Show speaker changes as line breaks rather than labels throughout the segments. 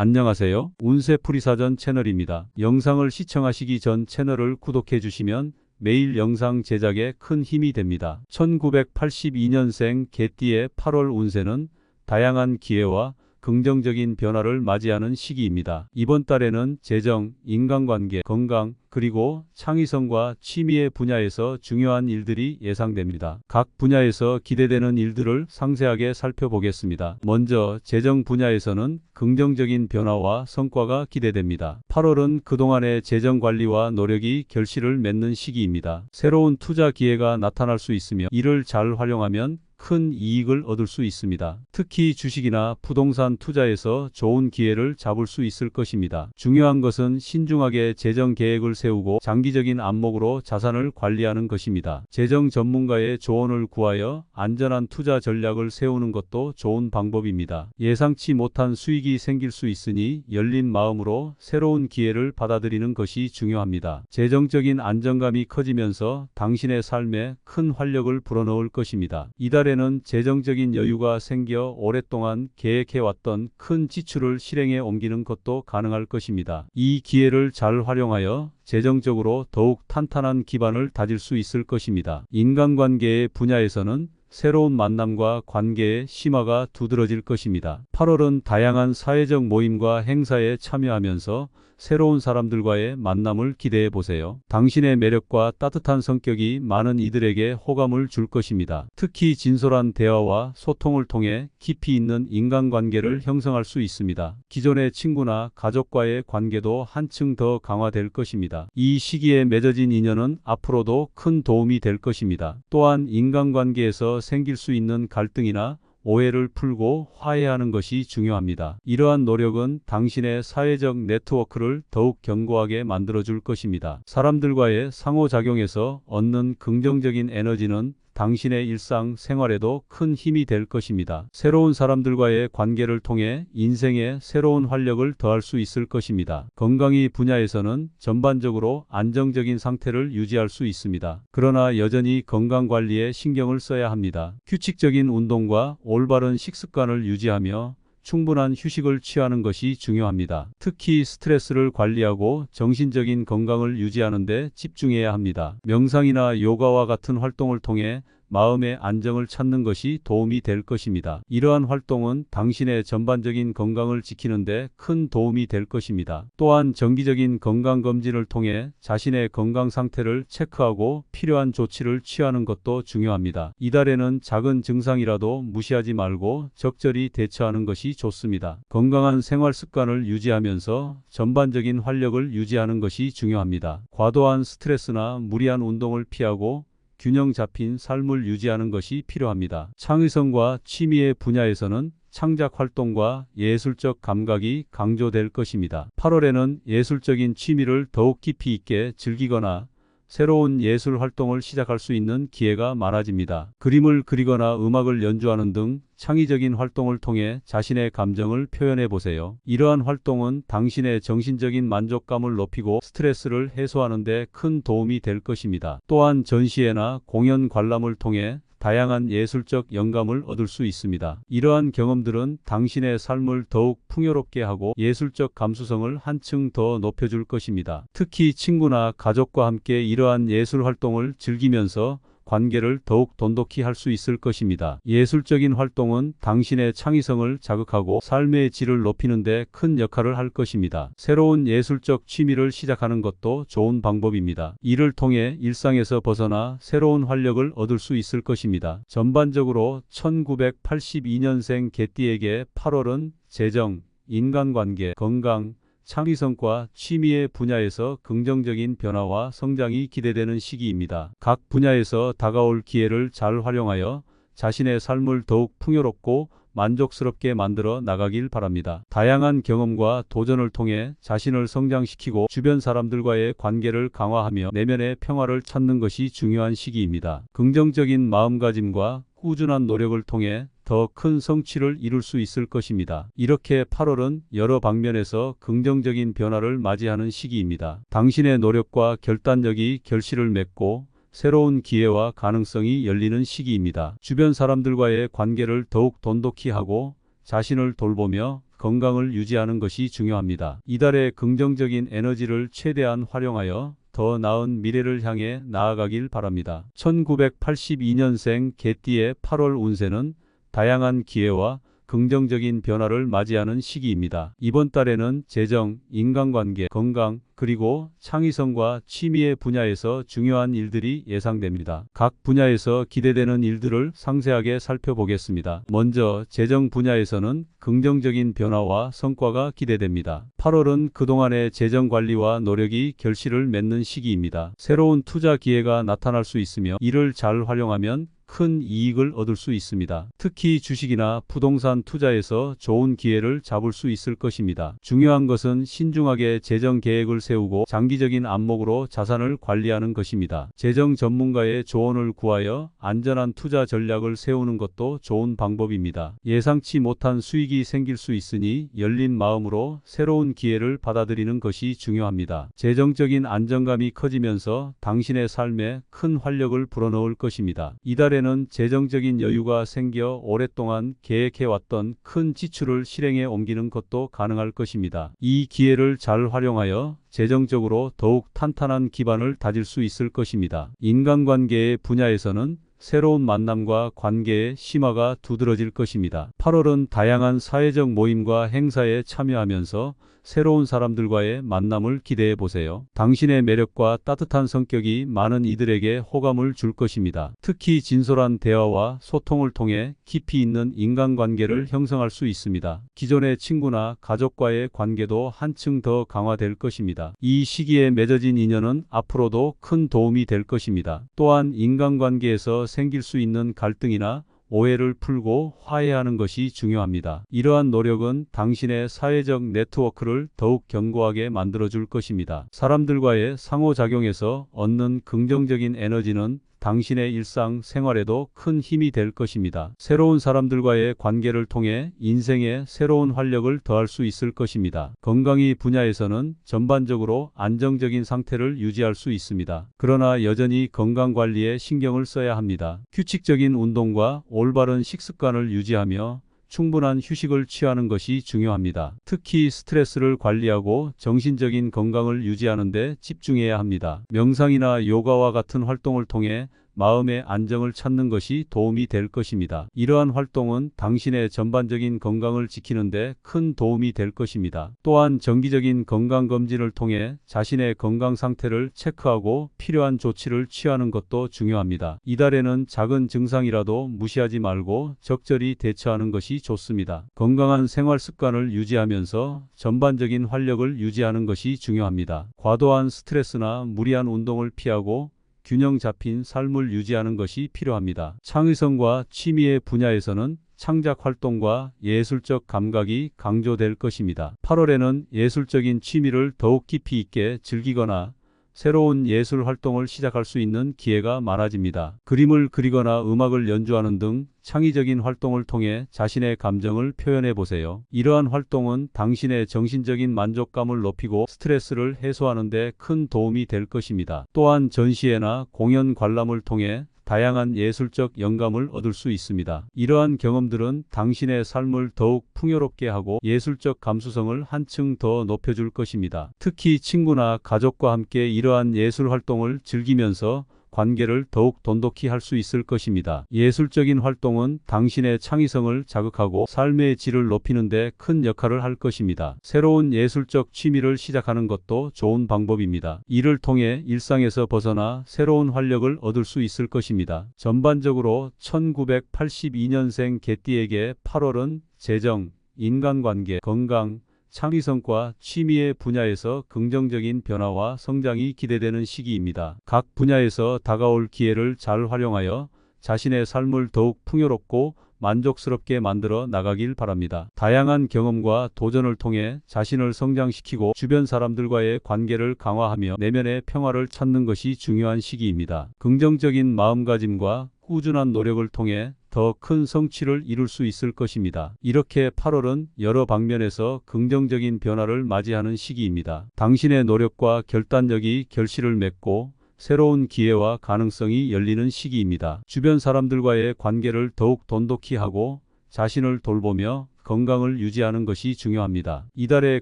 안녕하세요. 운세풀이사전 채널입니다. 영상을 시청하시기 전 채널을 구독해 주시면 매일 영상 제작에 큰 힘이 됩니다. 1982년생 개띠의 8월 운세는 다양한 기회와 긍정적인 변화를 맞이하는 시기입니다. 이번 달에는 재정, 인간관계, 건강, 그리고 창의성과 취미의 분야에서 중요한 일들이 예상됩니다. 각 분야에서 기대되는 일들을 상세하게 살펴보겠습니다. 먼저 재정 분야에서는 긍정적인 변화와 성과가 기대됩니다. 8월은 그동안의 재정 관리와 노력이 결실을 맺는 시기입니다. 새로운 투자 기회가 나타날 수 있으며 이를 잘 활용하면 큰 이익을 얻을 수 있습니다. 특히 주식이나 부동산 투자에서 좋은 기회를 잡을 수 있을 것입니다. 중요한 것은 신중하게 재정 계획을 세우고 장기적인 안목으로 자산을 관리하는 것입니다. 재정 전문가의 조언을 구하여 안전한 투자 전략을 세우는 것도 좋은 방법입니다. 예상치 못한 수익이 생길 수 있으니 열린 마음으로 새로운 기회를 받아들이는 것이 중요합니다. 재정적인 안정감이 커지면서 당신의 삶에 큰 활력을 불어넣을 것입니다. 이달에는 재정적인 여유가 생겨 오랫동안 계획해왔던 큰 지출을 실행에 옮기는 것도 가능할 것입니다. 이 기회를 잘 활용하여 재정적으로 더욱 탄탄한 기반을 다질 수 있을 것입니다. 인간관계의 분야에서는 새로운 만남과 관계의 심화가 두드러질 것입니다. 8월은 다양한 사회적 모임과 행사에 참여하면서 새로운 사람들과의 만남을 기대해 보세요. 당신의 매력과 따뜻한 성격이 많은 이들에게 호감을 줄 것입니다. 특히 진솔한 대화와 소통을 통해 깊이 있는 인간관계를 형성할 수 있습니다. 기존의 친구나 가족과의 관계도 한층 더 강화될 것입니다. 이 시기에 맺어진 인연은 앞으로도 큰 도움이 될 것입니다. 또한 인간관계에서 생길 수 있는 갈등이나 오해를 풀고 화해하는 것이 중요합니다. 이러한 노력은 당신의 사회적 네트워크를 더욱 견고하게 만들어줄 것입니다. 사람들과의 상호작용에서 얻는 긍정적인 에너지는 당신의 일상 생활에도 큰 힘이 될 것입니다. 새로운 사람들과의 관계를 통해 인생에 새로운 활력을 더할 수 있을 것입니다. 건강의 분야에서는 전반적으로 안정적인 상태를 유지할 수 있습니다. 그러나 여전히 건강관리에 신경을 써야 합니다. 규칙적인 운동과 올바른 식습관을 유지하며 충분한 휴식을 취하는 것이 중요합니다. 특히 스트레스를 관리하고 정신적인 건강을 유지하는 데 집중해야 합니다. 명상이나 요가와 같은 활동을 통해 마음의 안정을 찾는 것이 도움이 될 것입니다. 이러한 활동은 당신의 전반적인 건강을 지키는 데 큰 도움이 될 것입니다. 또한 정기적인 건강검진을 통해 자신의 건강 상태를 체크하고 필요한 조치를 취하는 것도 중요합니다. 이달에는 작은 증상이라도 무시하지 말고 적절히 대처하는 것이 좋습니다. 건강한 생활 습관을 유지하면서 전반적인 활력을 유지하는 것이 중요합니다. 과도한 스트레스나 무리한 운동을 피하고 균형 잡힌 삶을 유지하는 것이 필요합니다. 창의성과 취미의 분야에서는 창작 활동과 예술적 감각이 강조될 것입니다. 8월에는 예술적인 취미를 더욱 깊이 있게 즐기거나 새로운 예술 활동을 시작할 수 있는 기회가 많아집니다. 그림을 그리거나 음악을 연주하는 등 창의적인 활동을 통해 자신의 감정을 표현해 보세요. 이러한 활동은 당신의 정신적인 만족감을 높이고 스트레스를 해소하는 데 큰 도움이 될 것입니다. 또한 전시회나 공연 관람을 통해 다양한 예술적 영감을 얻을 수 있습니다. 이러한 경험들은 당신의 삶을 더욱 풍요롭게 하고 예술적 감수성을 한층 더 높여줄 것입니다. 특히 친구나 가족과 함께 이러한 예술 활동을 즐기면서 관계를 더욱 돈독히 할 수 있을 것입니다. 예술적인 활동은 당신의 창의성을 자극하고 삶의 질을 높이는 데 큰 역할을 할 것입니다. 새로운 예술적 취미를 시작하는 것도 좋은 방법입니다. 이를 통해 일상에서 벗어나 새로운 활력을 얻을 수 있을 것입니다. 전반적으로 1982년생 개띠에게 8월은 재정, 인간관계, 건강, 창의성과 취미의 분야에서 긍정적인 변화와 성장이 기대되는 시기입니다. 각 분야에서 다가올 기회를 잘 활용하여 자신의 삶을 더욱 풍요롭고 만족스럽게 만들어 나가길 바랍니다. 다양한 경험과 도전을 통해 자신을 성장시키고 주변 사람들과의 관계를 강화하며 내면의 평화를 찾는 것이 중요한 시기입니다. 긍정적인 마음가짐과 꾸준한 노력을 통해 더 큰 성취를 이룰 수 있을 것입니다. 이렇게 8월은 여러 방면에서 긍정적인 변화를 맞이하는 시기입니다. 당신의 노력과 결단력이 결실을 맺고 새로운 기회와 가능성이 열리는 시기입니다. 주변 사람들과의 관계를 더욱 돈독히 하고 자신을 돌보며 건강을 유지하는 것이 중요합니다. 이달의 긍정적인 에너지를 최대한 활용하여 더 나은 미래를 향해 나아가길 바랍니다. 1982년생 개띠의 8월 운세는 다양한 기회와 긍정적인 변화를 맞이하는 시기입니다. 이번 달에는 재정, 인간관계, 건강, 그리고 창의성과 취미의 분야에서 중요한 일들이 예상됩니다. 각 분야에서 기대되는 일들을 상세하게 살펴보겠습니다. 먼저 재정 분야에서는 긍정적인 변화와 성과가 기대됩니다. 8월은 그동안의 재정 관리와 노력이 결실을 맺는 시기입니다. 새로운 투자 기회가 나타날 수 있으며 이를 잘 활용하면 큰 이익을 얻을 수 있습니다. 특히 주식이나 부동산 투자에서 좋은 기회를 잡을 수 있을 것입니다. 중요한 것은 신중하게 재정 계획을 세우고 장기적인 안목으로 자산을 관리하는 것입니다. 재정 전문가의 조언을 구하여 안전한 투자 전략을 세우는 것도 좋은 방법입니다. 예상치 못한 수익이 생길 수 있으니 열린 마음으로 새로운 기회를 받아들이는 것이 중요합니다. 재정적인 안정감이 커지면서 당신의 삶에 큰 활력을 불어넣을 것입니다. 이달에는 재정적인 여유가 생겨 오랫동안 계획해왔던 큰 지출을 실행에 옮기는 것도 가능할 것입니다. 이 기회를 잘 활용하여 재정적으로 더욱 탄탄한 기반을 다질 수 있을 것입니다. 인간관계의 분야에서는 새로운 만남과 관계의 심화가 두드러질 것입니다. 8월은 다양한 사회적 모임과 행사에 참여하면서 새로운 사람들과의 만남을 기대해 보세요. 당신의 매력과 따뜻한 성격이 많은 이들에게 호감을 줄 것입니다. 특히 진솔한 대화와 소통을 통해 깊이 있는 인간관계를 형성할 수 있습니다. 기존의 친구나 가족과의 관계도 한층 더 강화될 것입니다. 이 시기에 맺어진 인연은 앞으로도 큰 도움이 될 것입니다. 또한 인간관계에서 생길 수 있는 갈등이나 오해를 풀고 화해하는 것이 중요합니다. 이러한 노력은 당신의 사회적 네트워크를 더욱 견고하게 만들어줄 것입니다. 사람들과의 상호작용에서 얻는 긍정적인 에너지는 당신의 일상 생활에도 큰 힘이 될 것입니다. 새로운 사람들과의 관계를 통해 인생에 새로운 활력을 더할 수 있을 것입니다. 건강의 분야에서는 전반적으로 안정적인 상태를 유지할 수 있습니다. 그러나 여전히 건강관리에 신경을 써야 합니다. 규칙적인 운동과 올바른 식습관을 유지하며 충분한 휴식을 취하는 것이 중요합니다. 특히 스트레스를 관리하고 정신적인 건강을 유지하는 데 집중해야 합니다. 명상이나 요가와 같은 활동을 통해 마음의 안정을 찾는 것이 도움이 될 것입니다. 이러한 활동은 당신의 전반적인 건강을 지키는 데 큰 도움이 될 것입니다. 또한 정기적인 건강검진을 통해 자신의 건강 상태를 체크하고 필요한 조치를 취하는 것도 중요합니다. 이달에는 작은 증상이라도 무시하지 말고 적절히 대처하는 것이 좋습니다. 건강한 생활 습관을 유지하면서 전반적인 활력을 유지하는 것이 중요합니다. 과도한 스트레스나 무리한 운동을 피하고 균형 잡힌 삶을 유지하는 것이 필요합니다. 창의성과 취미의 분야에서는 창작 활동과 예술적 감각이 강조될 것입니다. 8월에는 예술적인 취미를 더욱 깊이 있게 즐기거나 새로운 예술 활동을 시작할 수 있는 기회가 많아집니다. 그림을 그리거나 음악을 연주하는 등 창의적인 활동을 통해 자신의 감정을 표현해 보세요. 이러한 활동은 당신의 정신적인 만족감을 높이고 스트레스를 해소하는 데 큰 도움이 될 것입니다. 또한 전시회나 공연 관람을 통해 다양한 예술적 영감을 얻을 수 있습니다. 이러한 경험들은 당신의 삶을 더욱 풍요롭게 하고 예술적 감수성을 한층 더 높여줄 것입니다. 특히 친구나 가족과 함께 이러한 예술 활동을 즐기면서 관계를 더욱 돈독히 할 수 있을 것입니다. 예술적인 활동은 당신의 창의성을 자극하고 삶의 질을 높이는 데 큰 역할을 할 것입니다. 새로운 예술적 취미를 시작하는 것도 좋은 방법입니다. 이를 통해 일상에서 벗어나 새로운 활력을 얻을 수 있을 것입니다. 전반적으로 1982년생 개띠에게 8월은 재정, 인간관계, 건강, 창의성과 취미의 분야에서 긍정적인 변화와 성장이 기대되는 시기입니다. 각 분야에서 다가올 기회를 잘 활용하여 자신의 삶을 더욱 풍요롭고 만족스럽게 만들어 나가길 바랍니다. 다양한 경험과 도전을 통해 자신을 성장시키고 주변 사람들과의 관계를 강화하며 내면의 평화를 찾는 것이 중요한 시기입니다. 긍정적인 마음가짐과 꾸준한 노력을 통해 더 큰 성취를 이룰 수 있을 것입니다. 이렇게 8월은 여러 방면에서 긍정적인 변화를 맞이하는 시기입니다. 당신의 노력과 결단력이 결실을 맺고 새로운 기회와 가능성이 열리는 시기입니다. 주변 사람들과의 관계를 더욱 돈독히 하고 자신을 돌보며 건강을 유지하는 것이 중요합니다. 이달의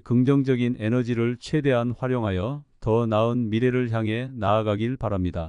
긍정적인 에너지를 최대한 활용하여 더 나은 미래를 향해 나아가길 바랍니다.